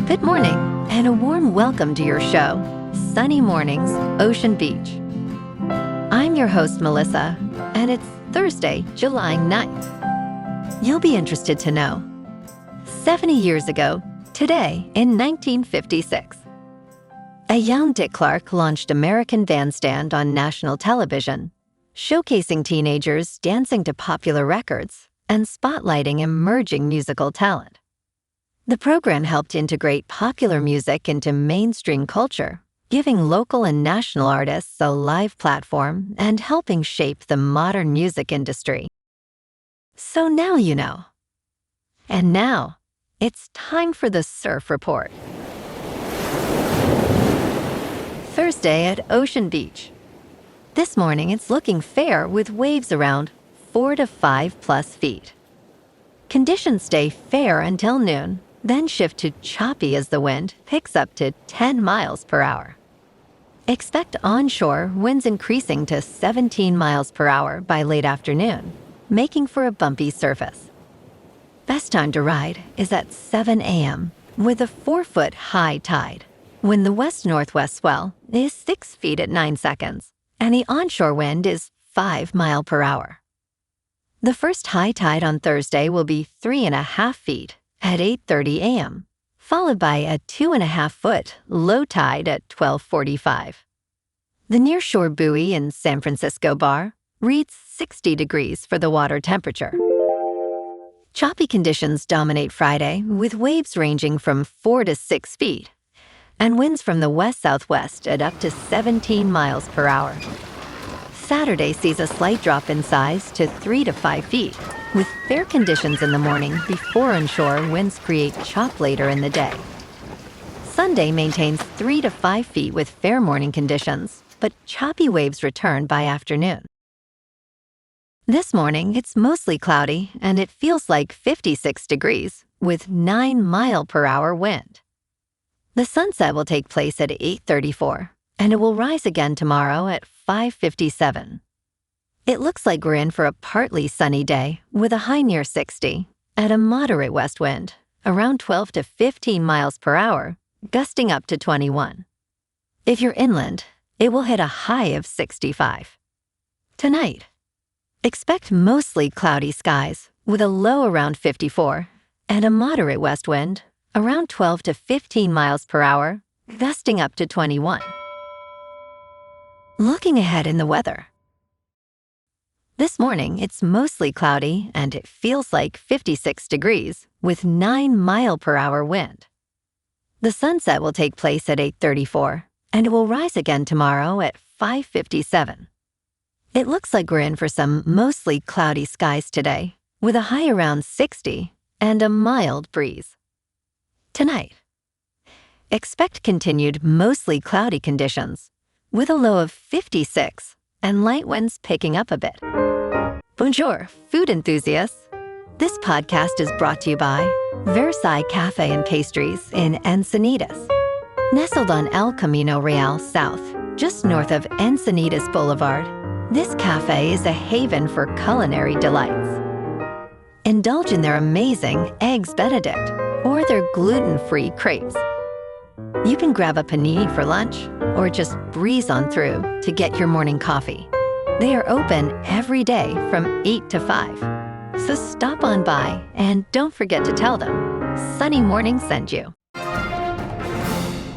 Good morning, and a warm welcome to your show, Sunny Mornings, Ocean Beach. I'm your host, Melissa, and it's Thursday, July 9th. You'll be interested to know. 70 years ago, today in 1956, a young Dick Clark launched American Bandstand on national television, showcasing teenagers dancing to popular records and spotlighting emerging musical talent. The program helped integrate popular music into mainstream culture, giving local and national artists a live platform and helping shape the modern music industry. So now you know. And now, it's time for the Surf Report. Thursday at Ocean Beach. This morning it's looking fair with waves around 4 to 5 plus feet. Conditions stay fair until noon, then shift to choppy as the wind picks up to 10 miles per hour. Expect onshore winds increasing to 17 miles per hour by late afternoon, making for a bumpy surface. Best time to ride is at 7 a.m. with a 4-foot high tide, when the west-northwest swell is 6 feet at 9 seconds, and the onshore wind is 5 miles per hour. The first high tide on Thursday will be 3.5 feet at 8:30 a.m., followed by a 2.5-foot low tide at 12:45. The nearshore buoy in San Francisco Bar reads 60 degrees for the water temperature. Choppy conditions dominate Friday, with waves ranging from 4 to 6 feet, and winds from the west-southwest at up to 17 miles per hour. Saturday sees a slight drop in size to 3 to 5 feet, with fair conditions in the morning before onshore winds create chop later in the day. Sunday maintains 3 to 5 feet with fair morning conditions, but choppy waves return by afternoon. This morning, it's mostly cloudy, and it feels like 56 degrees, with 9 mile per hour wind. The sunset will take place at 8:34, and it will rise again tomorrow at 5:57. It looks like we're in for a partly sunny day with a high near 60 at a moderate west wind, around 12 to 15 miles per hour, gusting up to 21. If you're inland, it will hit a high of 65. Tonight, expect mostly cloudy skies with a low around 54 and a moderate west wind, around 12 to 15 miles per hour, gusting up to 21. Looking ahead in the weather. This morning, it's mostly cloudy and it feels like 56 degrees with 9 mile per hour wind. The sunset will take place at 8:34 and it will rise again tomorrow at 5:57. It looks like we're in for some mostly cloudy skies today with a high around 60 and a mild breeze. Tonight, expect continued mostly cloudy conditions with a low of 56 and light winds picking up a bit. Bonjour, food enthusiasts. This podcast is brought to you by Versailles Cafe and Pastries in Encinitas. Nestled on El Camino Real South, just north of Encinitas Boulevard, this cafe is a haven for culinary delights. Indulge in their amazing Eggs Benedict or their gluten-free crepes. You can grab a panini for lunch or just breeze on through to get your morning coffee. They are open every day from 8 to 5. So stop on by and don't forget to tell them Sunny Morning sent you.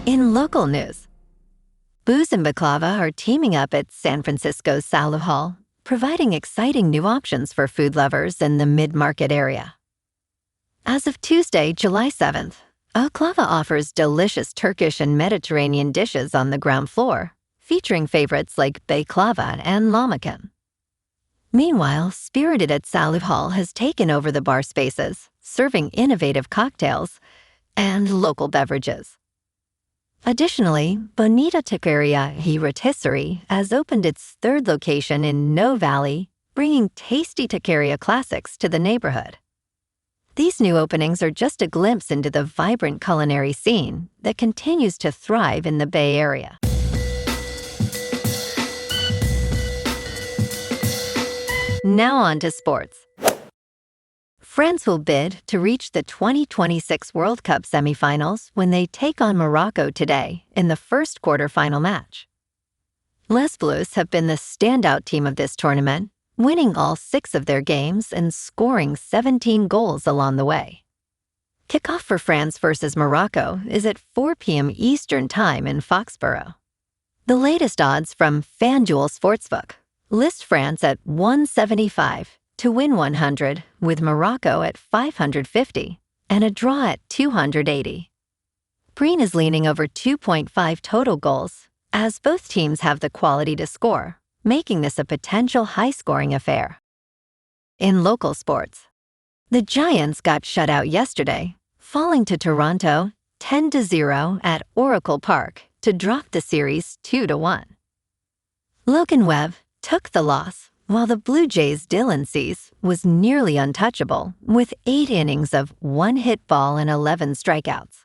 In local news, Booze and Baklava are teaming up at San Francisco's Salad Hall, providing exciting new options for food lovers in the mid-market area. As of Tuesday, July 7th, Baklava offers delicious Turkish and Mediterranean dishes on the ground floor, featuring favorites like baklava and lahmacun. Meanwhile, Spirited at Salud Hall has taken over the bar spaces, serving innovative cocktails and local beverages. Additionally, Bonita Taqueria y Rotisserie has opened its third location in No Valley, bringing tasty taqueria classics to the neighborhood. These new openings are just a glimpse into the vibrant culinary scene that continues to thrive in the Bay Area. Now on to sports. France will bid to reach the 2026 World Cup semifinals when they take on Morocco today in the first quarterfinal match. Les Bleus have been the standout team of this tournament, winning all 6 of their games and scoring 17 goals along the way. Kickoff for France versus Morocco is at 4 p.m. Eastern Time in Foxborough. The latest odds from FanDuel Sportsbook list France at 175 to win 100, with Morocco at 550 and a draw at 280. Green is leaning over 2.5 total goals, as both teams have the quality to score, making this a potential high-scoring affair. In local sports, the Giants got shut out yesterday, falling to Toronto 10-0 at Oracle Park to drop the series 2-1. Logan Webb took the loss, while the Blue Jays' Dylan Cease was nearly untouchable with 8 innings of 1 hit ball and 11 strikeouts.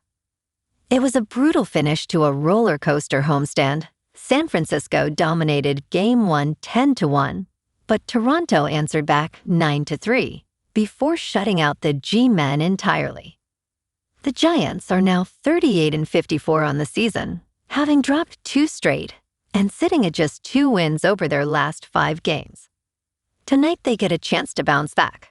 It was a brutal finish to a roller coaster homestand. San Francisco dominated Game 1 10-1, but Toronto answered back 9-3 before shutting out the G-Men entirely. The Giants are now 38-54 on the season, having dropped 2 straight and sitting at just 2 wins over their last 5 games. Tonight they get a chance to bounce back.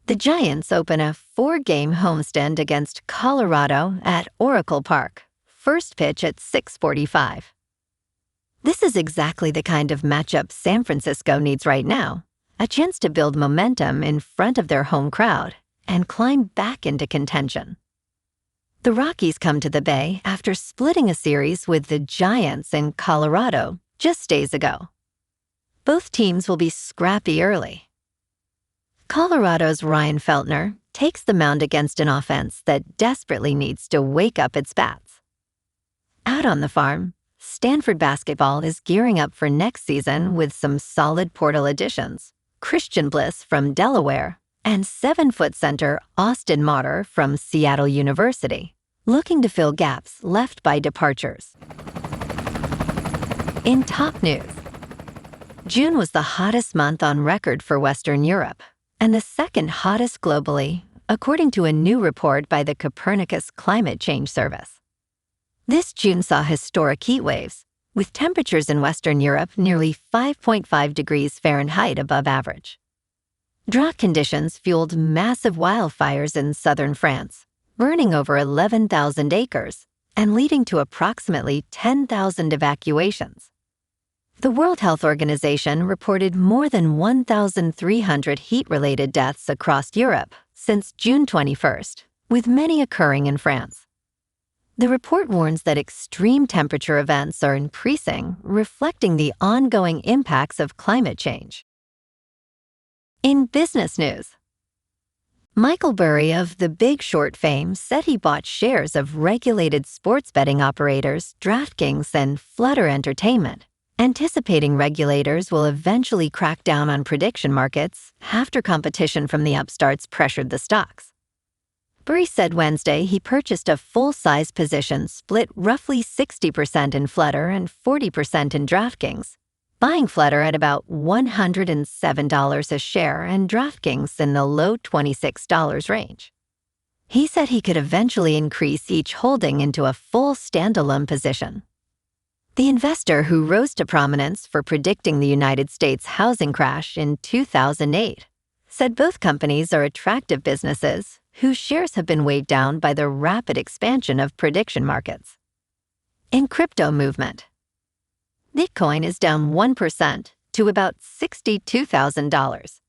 The Giants open a 4-game homestand against Colorado at Oracle Park, first pitch at 6:45. This is exactly the kind of matchup San Francisco needs right now, a chance to build momentum in front of their home crowd and climb back into contention. The Rockies come to the Bay after splitting a series with the Giants in Colorado just days ago. Both teams will be scrappy early. Colorado's Ryan Feltner takes the mound against an offense that desperately needs to wake up its bats. Out on the farm, Stanford basketball is gearing up for next season with some solid portal additions: Christian Bliss from Delaware and 7-foot center Austin Motter from Seattle University, looking to fill gaps left by departures. In top news, June was the hottest month on record for Western Europe and the second hottest globally, according to a new report by the Copernicus Climate Change Service. This June saw historic heat waves, with temperatures in Western Europe nearly 5.5 degrees Fahrenheit above average. Drought conditions fueled massive wildfires in southern France, burning over 11,000 acres and leading to approximately 10,000 evacuations. The World Health Organization reported more than 1,300 heat-related deaths across Europe since June 21st, with many occurring in France. The report warns that extreme temperature events are increasing, reflecting the ongoing impacts of climate change. In business news, Michael Burry of The Big Short fame said he bought shares of regulated sports betting operators DraftKings and Flutter Entertainment, anticipating regulators will eventually crack down on prediction markets after competition from the upstarts pressured the stocks. Burry said Wednesday he purchased a full-size position split roughly 60% in Flutter and 40% in DraftKings, buying Flutter at about $107 a share and DraftKings in the low $26 range. He said he could eventually increase each holding into a full standalone position. The investor, who rose to prominence for predicting the United States housing crash in 2008, said both companies are attractive businesses whose shares have been weighed down by the rapid expansion of prediction markets. In crypto movement, Bitcoin is down 1% to about $62,000.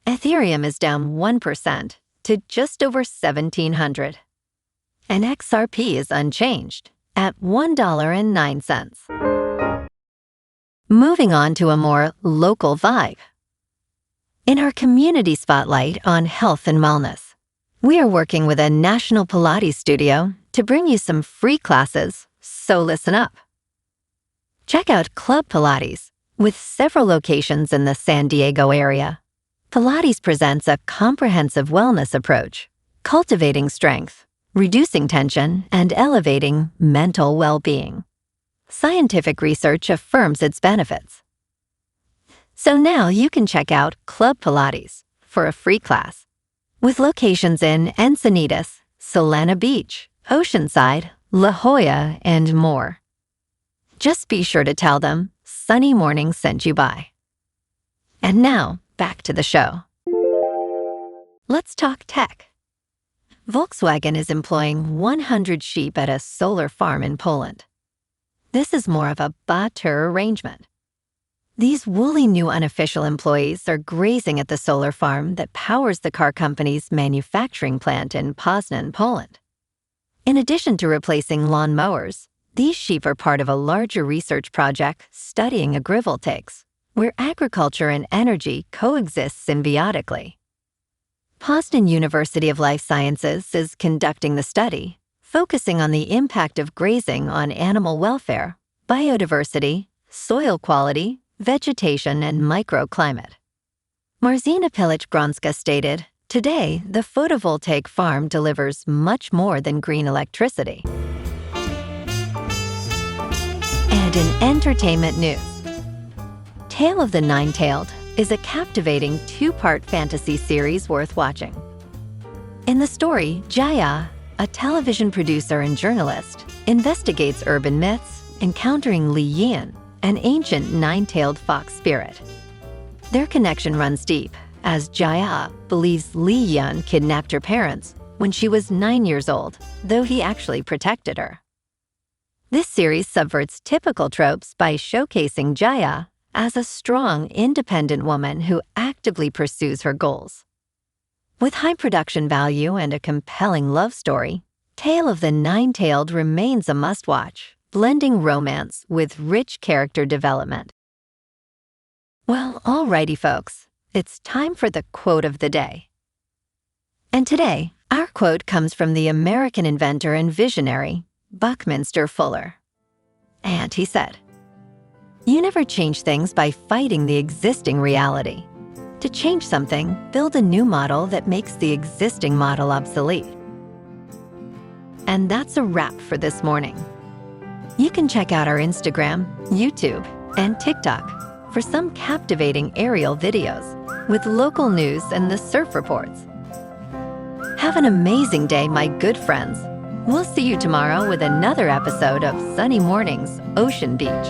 Ethereum is down 1% to just over $1,700. And XRP is unchanged at $1.09. Moving on to a more local vibe. In our community spotlight on health and wellness, we are working with a national Pilates studio to bring you some free classes, so listen up. Check out Club Pilates, with several locations in the San Diego area. Pilates presents a comprehensive wellness approach, cultivating strength, reducing tension, and elevating mental well-being. Scientific research affirms its benefits. So now you can check out Club Pilates for a free class with locations in Encinitas, Solana Beach, Oceanside, La Jolla, and more. Just be sure to tell them Sunny Morning sent you by. And now, back to the show. Let's talk tech. Volkswagen is employing 100 sheep at a solar farm in Poland. This is more of a barter arrangement. These woolly new unofficial employees are grazing at the solar farm that powers the car company's manufacturing plant in Poznan, Poland. In addition to replacing lawn mowers, these sheep are part of a larger research project studying agrivoltaics, where agriculture and energy coexist symbiotically. Poznan University of Life Sciences is conducting the study, focusing on the impact of grazing on animal welfare, biodiversity, soil quality, vegetation, and microclimate. Marzina Pilic-Gronska stated, "Today, the photovoltaic farm delivers much more than green electricity." And in entertainment news, Tale of the Nine-Tailed is a captivating two-part fantasy series worth watching. In the story, Jaya, a television producer and journalist, investigates urban myths, encountering Li Yan, an ancient nine-tailed fox spirit. Their connection runs deep, as Jaya believes Li Yan kidnapped her parents when she was 9 years old, though he actually protected her. This series subverts typical tropes by showcasing Jaya as a strong, independent woman who actively pursues her goals. With high production value and a compelling love story, Tale of the Nine-Tailed remains a must-watch, blending romance with rich character development. Well, alrighty folks, it's time for the quote of the day. And today, our quote comes from the American inventor and visionary, Buckminster Fuller. And he said, "You never change things by fighting the existing reality. To change something, build a new model that makes the existing model obsolete." And that's a wrap for this morning. You can check out our Instagram, YouTube, and TikTok for some captivating aerial videos with local news and the surf reports. Have an amazing day, my good friends. We'll see you tomorrow with another episode of Sunny Mornings, Ocean Beach.